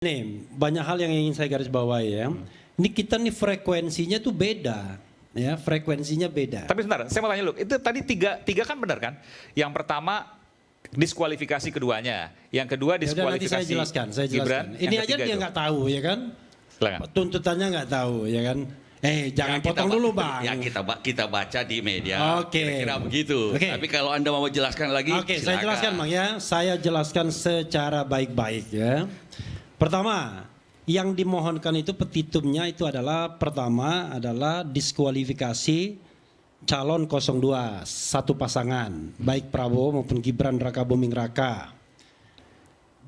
Nih, banyak hal yang ingin saya garis bawahi ya. Ini kita nih frekuensinya tuh beda, ya frekuensinya beda. Tapi sebentar, saya mau tanya lu, itu tadi tiga kan benar kan? Yang pertama diskualifikasi keduanya, yang kedua Yaudah, nanti diskualifikasi saya jelaskan. Gibran. Ini aja dia nggak tahu ya kan? Silakan. Tuntutannya nggak tahu ya kan? Jangan potong dulu bang. Ya kita baca di media. Oke. Kira-kira begitu. Oke. Tapi kalau Anda mau jelaskan lagi, Oke, saya jelaskan bang ya. Saya jelaskan secara baik-baik ya. Pertama, yang dimohonkan itu petitumnya itu adalah pertama adalah diskualifikasi calon 02 satu pasangan baik Prabowo maupun Gibran Rakabuming Raka,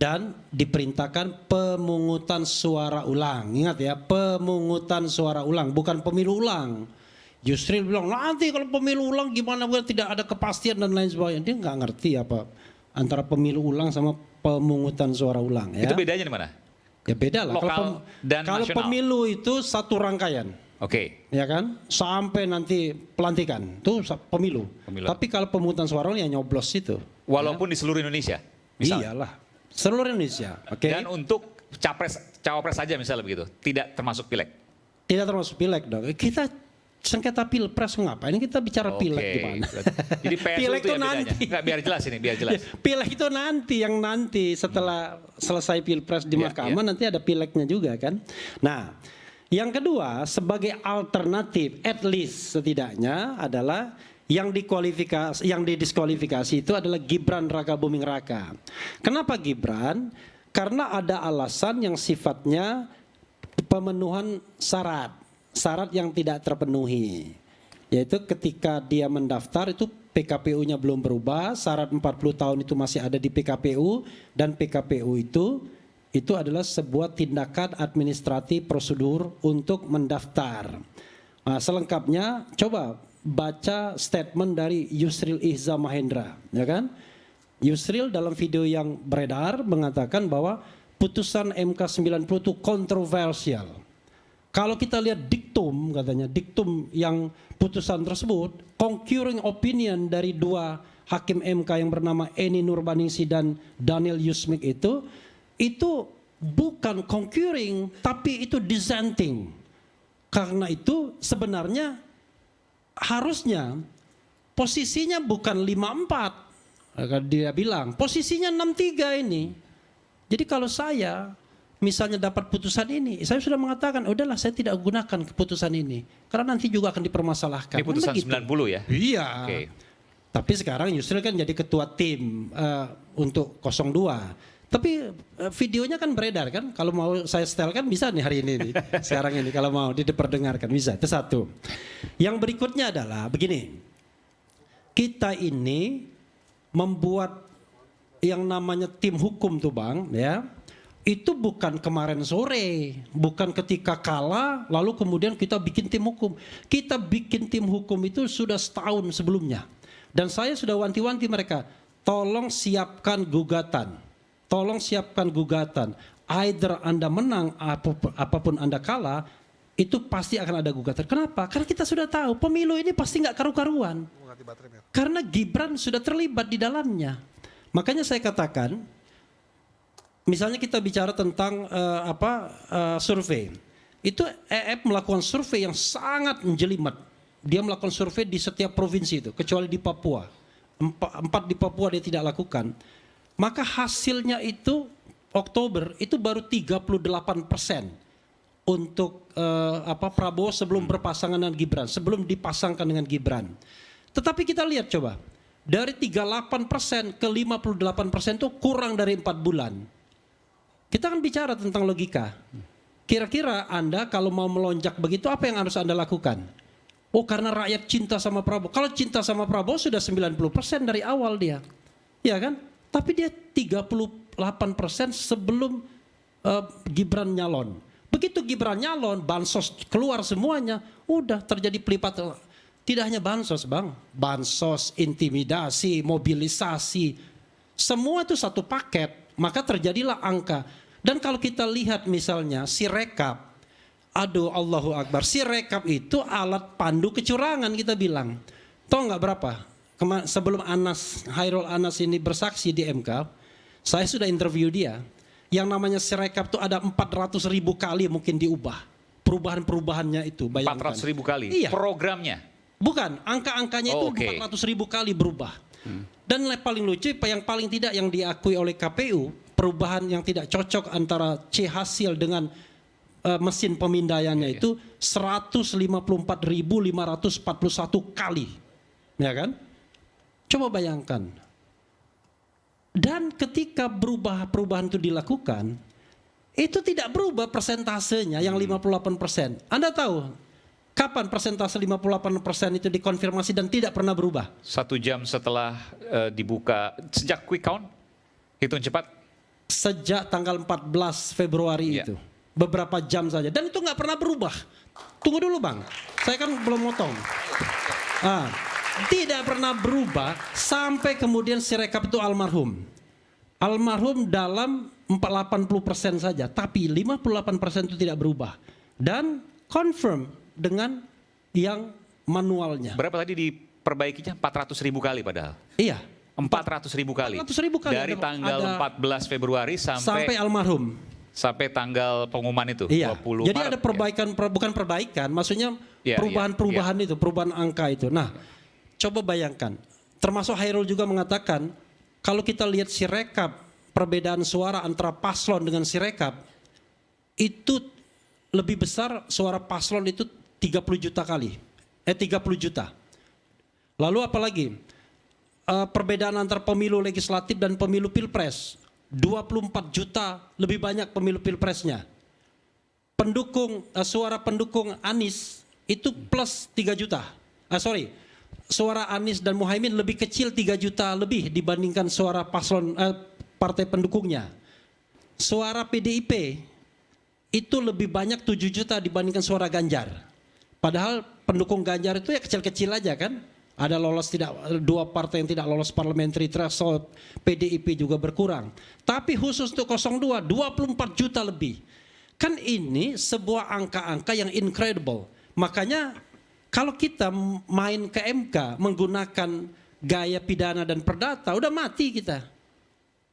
dan diperintahkan pemungutan suara ulang. Ingat ya, pemungutan suara ulang, bukan pemilu ulang. Yusril bilang nanti kalau pemilu ulang gimana, tidak ada kepastian dan lain sebagainya. Dia nggak ngerti apa antara pemilu ulang sama pemungutan suara ulang ya. Itu bedanya di mana? Ya beda lah. Lokal dan kalau nasional. pemilu itu satu rangkaian. Oke. Ya kan? Sampai nanti pelantikan. Itu pemilu. Tapi kalau pemungutan suara ya nyoblos itu. Walaupun di seluruh Indonesia. Misalnya. Iyalah. Seluruh Indonesia. Oke. Dan untuk cawapres saja misalnya begitu, tidak termasuk pileg. Tidak termasuk pileg dong. Kita sengketa pilpres ngapain kita bicara pileg gimana? Jadi PSU pileg itu itu ya nanti. Nggak, biar jelas ini, biar jelas. Pileg itu nanti setelah selesai pilpres di mahkamah nanti ada pilegnya juga kan. Nah, yang kedua sebagai alternatif at least setidaknya adalah yang didiskualifikasi itu adalah Gibran Rakabuming Raka. Kenapa Gibran? Karena ada alasan yang sifatnya pemenuhan syarat yang tidak terpenuhi, yaitu ketika dia mendaftar itu PKPU-nya belum berubah, syarat 40 tahun itu masih ada di PKPU, dan PKPU itu adalah sebuah tindakan administratif prosedur untuk mendaftar. Nah, selengkapnya coba baca statement dari Yusril Ihza Mahendra, ya kan? Yusril dalam video yang beredar mengatakan bahwa putusan MK 90 itu kontroversial. Kalau kita lihat diktum, katanya diktum yang putusan tersebut, concurring opinion dari dua hakim MK yang bernama Eni Nurbaningsi dan Daniel Yusmik itu bukan concurring, tapi itu dissenting. Karena itu sebenarnya harusnya posisinya bukan 5-4, dia bilang posisinya 6-3 ini. Jadi kalau saya misalnya dapat putusan ini, saya sudah mengatakan, udahlah saya tidak gunakan keputusan ini. Karena nanti juga akan dipermasalahkan. Ini putusan 90 ya? Iya. Okay. Tapi sekarang Yusril kan jadi ketua tim untuk 02. Tapi videonya kan beredar kan. Kalau mau saya setel kan bisa nih hari ini. Sekarang ini kalau mau diperdengarkan bisa. Itu satu. Yang berikutnya adalah begini. Kita ini membuat yang namanya tim hukum tuh bang ya. Itu bukan kemarin sore, bukan ketika kalah lalu kemudian kita bikin tim hukum. Kita bikin tim hukum itu sudah setahun sebelumnya. Dan saya sudah wanti-wanti mereka, tolong siapkan gugatan. Tolong siapkan gugatan. Either Anda menang, apapun Anda kalah, itu pasti akan ada gugatan. Kenapa? Karena kita sudah tahu pemilu ini pasti nggak karu-karuan. Karena Gibran sudah terlibat di dalamnya. Makanya saya katakan, misalnya kita bicara tentang survei, itu EF melakukan survei yang sangat menjelimet. Dia melakukan survei di setiap provinsi itu, kecuali di Papua. 4 di Papua dia tidak lakukan. Maka hasilnya itu Oktober itu baru 38% untuk Prabowo sebelum berpasangan dengan Gibran, sebelum dipasangkan dengan Gibran. Tetapi kita lihat coba, dari 38% ke 58% itu kurang dari 4 bulan. Kita kan bicara tentang logika. Kira-kira Anda kalau mau melonjak begitu apa yang harus Anda lakukan? Oh karena rakyat cinta sama Prabowo. Kalau cinta sama Prabowo sudah 90% dari awal dia. Ya kan? Tapi dia 38% sebelum Gibran nyalon. Begitu Gibran nyalon, bansos keluar semuanya. Udah terjadi pelipat. Tidak hanya bansos bang. Bansos, intimidasi, mobilisasi. Semua itu satu paket. Maka terjadilah angka. Dan kalau kita lihat misalnya Sirekap, aduh Allahu Akbar, Sirekap itu alat pandu kecurangan kita bilang. Tahu nggak berapa? Sebelum Hairul Anas ini bersaksi di MK, saya sudah interview dia. yang namanya Sirekap itu ada 400.000 kali mungkin diubah. Perubahan-perubahannya itu, bayangkan. 400.000 kali Iya. programnya. Bukan, angka-angkanya itu Oke. 400.000 kali berubah. Dan yang paling lucu, yang paling tidak yang diakui oleh KPU, perubahan yang tidak cocok antara C hasil dengan mesin pemindaiannya itu 154.541 kali. Ya kan? Coba bayangkan. Dan ketika perubahan itu dilakukan, itu tidak berubah persentasenya yang 58%. Anda tahu kapan persentase 58% itu dikonfirmasi dan tidak pernah berubah? 1 jam setelah dibuka, sejak quick count, hitung cepat. Sejak tanggal 14 Februari Iya. itu. Beberapa jam saja. Dan itu nggak pernah berubah. Tunggu dulu Bang, saya kan belum motong. Tidak pernah berubah sampai kemudian Sirekap itu almarhum. Almarhum dalam 80% saja, tapi 58% itu tidak berubah. Dan confirm dengan yang manualnya. Berapa tadi diperbaikinya? 400.000 kali padahal. Iya. 400.000 kali. 400.000 kali. Dari tanggal Ada 14 Februari sampai almarhum. sampai tanggal pengumuman itu, Iya. 20 Jadi Maret, ada perbaikan, bukan perbaikan, maksudnya Iya, perubahan-perubahan itu, perubahan angka itu. Nah, coba bayangkan, termasuk Hairul juga mengatakan, kalau kita lihat Sirekap, perbedaan suara antara paslon dengan Sirekap, itu lebih besar suara paslon itu 30 juta kali. 30 juta. Lalu apalagi? Perbedaan antara pemilu legislatif dan pemilu pilpres. 24 juta lebih banyak pemilu pilpresnya. Suara pendukung Anies itu plus 3 juta. Suara Anies dan Muhaimin lebih kecil 3 juta lebih dibandingkan suara paslon partai pendukungnya. Suara PDIP itu lebih banyak 7 juta dibandingkan suara Ganjar. Padahal pendukung Ganjar itu ya kecil-kecil aja kan. Ada dua partai yang tidak lolos parliamentary threshold, PDIP juga berkurang. Tapi khusus untuk 02, 24 juta lebih. Kan ini sebuah angka-angka yang incredible. Makanya kalau kita main ke MK menggunakan gaya pidana dan perdata, udah mati kita.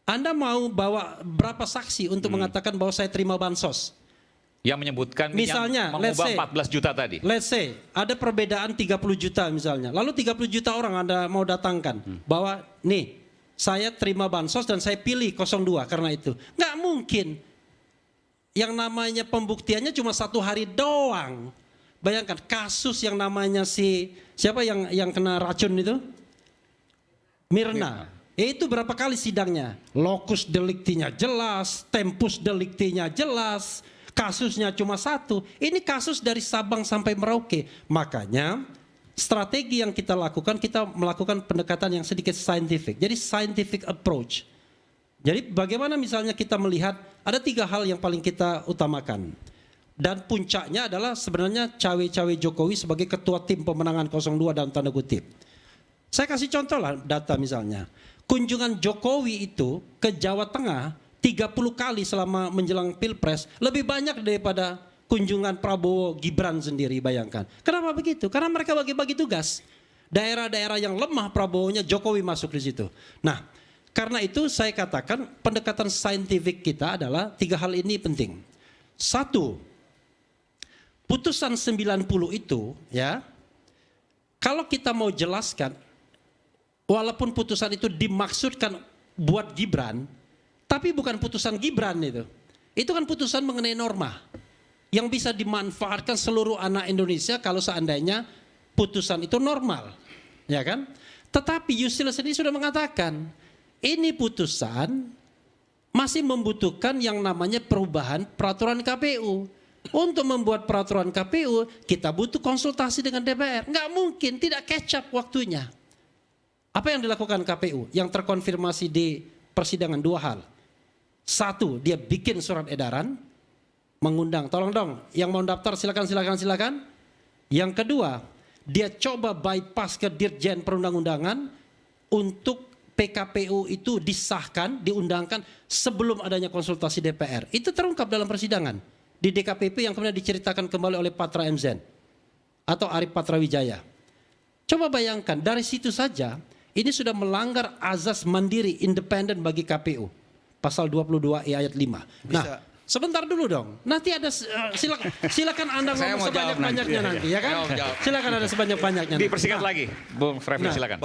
Anda mau bawa berapa saksi untuk mengatakan bahwa saya terima bansos? yang menyebutkan Misalnya, yang mengubah 14 juta tadi. Let's say ada perbedaan 30 juta misalnya. Lalu 30 juta orang Anda mau datangkan bahwa nih saya terima bansos dan saya pilih 02 karena itu. Nggak mungkin. Yang namanya pembuktiannya cuma 1 hari doang. Bayangkan kasus yang namanya siapa yang kena racun itu? Mirna. Itu berapa kali sidangnya? Locus delictinya jelas, tempus delictinya jelas. Kasusnya cuma 1. Ini kasus dari Sabang sampai Merauke. Makanya strategi yang kita lakukan, kita melakukan pendekatan yang sedikit scientific. Jadi scientific approach. Jadi bagaimana misalnya kita melihat ada 3 hal yang paling kita utamakan. Dan puncaknya adalah sebenarnya cawe-cawe Jokowi sebagai ketua tim pemenangan 02 dalam tanda kutip. Saya kasih contoh lah data misalnya. Kunjungan Jokowi itu ke Jawa Tengah 30 kali selama menjelang Pilpres lebih banyak daripada kunjungan Prabowo Gibran sendiri, bayangkan. Kenapa begitu? Karena mereka bagi-bagi tugas. Daerah-daerah yang lemah Prabowo-nya Jokowi masuk di situ. Nah, karena itu saya katakan pendekatan saintifik kita adalah 3 hal ini penting. 1, putusan 90 itu ya, kalau kita mau jelaskan, walaupun putusan itu dimaksudkan buat Gibran, tapi bukan putusan Gibran itu. Itu kan putusan mengenai norma yang bisa dimanfaatkan seluruh anak Indonesia kalau seandainya putusan itu normal, ya kan? Tetapi Yusril sendiri sudah mengatakan, ini putusan masih membutuhkan yang namanya perubahan peraturan KPU. Untuk membuat peraturan KPU, kita butuh konsultasi dengan DPR. Nggak mungkin, tidak catch up waktunya. Apa yang dilakukan KPU? Yang terkonfirmasi di persidangan 2 hal. 1, dia bikin surat edaran, mengundang, tolong dong, yang mau daftar silakan. Yang kedua, dia coba bypass ke Dirjen Perundang-undangan untuk PKPU itu disahkan, diundangkan sebelum adanya konsultasi DPR. Itu terungkap dalam persidangan di DKPP yang kemudian diceritakan kembali oleh Patra MZ atau Arif Patrawijaya. Coba bayangkan, dari situ saja ini sudah melanggar azas mandiri independen bagi KPU. pasal 22E ayat 5. Nah, sebentar dulu dong. Nanti ada silakan Anda Saya ngomong mau jawab sebanyak-banyaknya nanti ya kan? Saya mau jawab. Silakan ada sebanyak-banyaknya. Dipersingkat lagi, Bung Refli, Nah, silakan.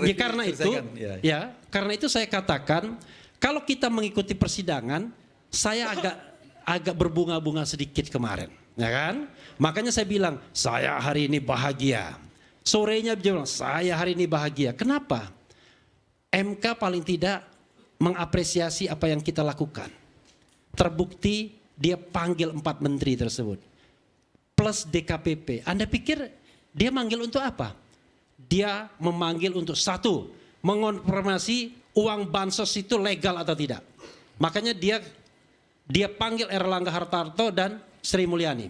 Ya karena itu, karena itu saya katakan kalau kita mengikuti persidangan, saya agak berbunga-bunga sedikit kemarin, ya kan? Makanya saya bilang, saya hari ini bahagia. Sorenya bilang, saya hari ini bahagia. Kenapa? MK paling tidak mengapresiasi apa yang kita lakukan. Terbukti dia panggil 4 menteri tersebut. Plus DKPP. Anda pikir dia manggil untuk apa? Dia memanggil untuk satu, mengonfirmasi uang bansos itu legal atau tidak. Makanya dia panggil Erlangga Hartarto dan Sri Mulyani.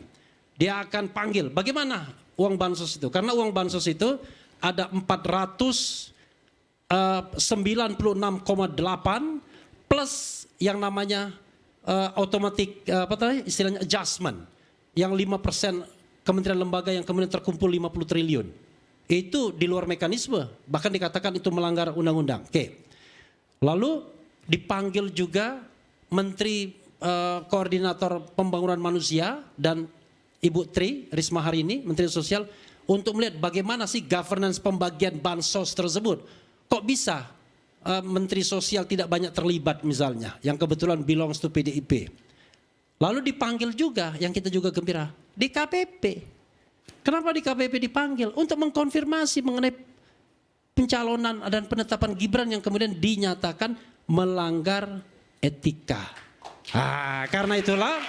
Dia akan panggil bagaimana uang bansos itu. Karena uang bansos itu ada 496,8 plus yang namanya automatic istilahnya adjustment. Yang 5% kementerian lembaga yang kemudian terkumpul 50 triliun. Itu di luar mekanisme. Bahkan dikatakan itu melanggar undang-undang. Oke. Lalu dipanggil juga Menteri Koordinator Pembangunan Manusia dan Ibu Tri Risma hari ini, Menteri Sosial, untuk melihat bagaimana sih governance pembagian bansos tersebut. Kok bisa Menteri Sosial tidak banyak terlibat misalnya, yang kebetulan belongs to PDIP. Lalu dipanggil juga, yang kita juga gembira, di KPP. Kenapa di KPP dipanggil? Untuk mengkonfirmasi mengenai pencalonan dan penetapan Gibran yang kemudian dinyatakan melanggar etika. Karena itulah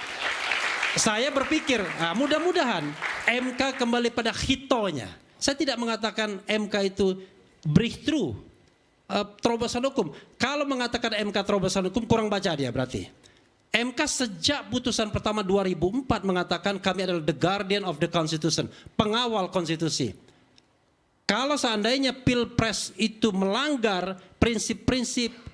saya berpikir, mudah-mudahan MK kembali pada hitonya. Saya tidak mengatakan MK itu breakthrough, terobosan hukum. Kalau mengatakan MK terobosan hukum, kurang baca dia berarti. MK sejak putusan pertama 2004 mengatakan kami adalah the guardian of the constitution, pengawal konstitusi. Kalau seandainya Pilpres itu melanggar prinsip-prinsip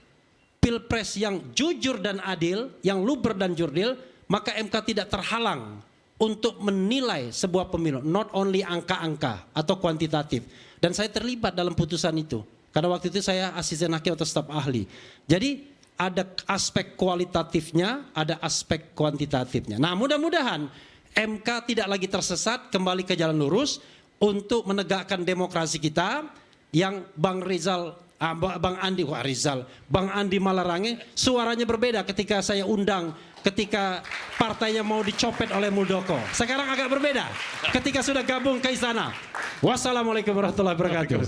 Pilpres yang jujur dan adil, yang luber dan jurdil, maka MK tidak terhalang untuk menilai sebuah pemilu, not only angka-angka atau kuantitatif. Dan saya terlibat dalam putusan itu, karena waktu itu saya asisten hakim atau staf ahli. Jadi ada aspek kualitatifnya, ada aspek kuantitatifnya. Nah, mudah-mudahan MK tidak lagi tersesat, kembali ke jalan lurus untuk menegakkan demokrasi kita yang Bang Andi Malarange suaranya berbeda ketika saya undang, ketika partainya mau dicopet oleh Muldoko. Sekarang agak berbeda ketika sudah gabung ke istana. Wassalamualaikum warahmatullahi wabarakatuh.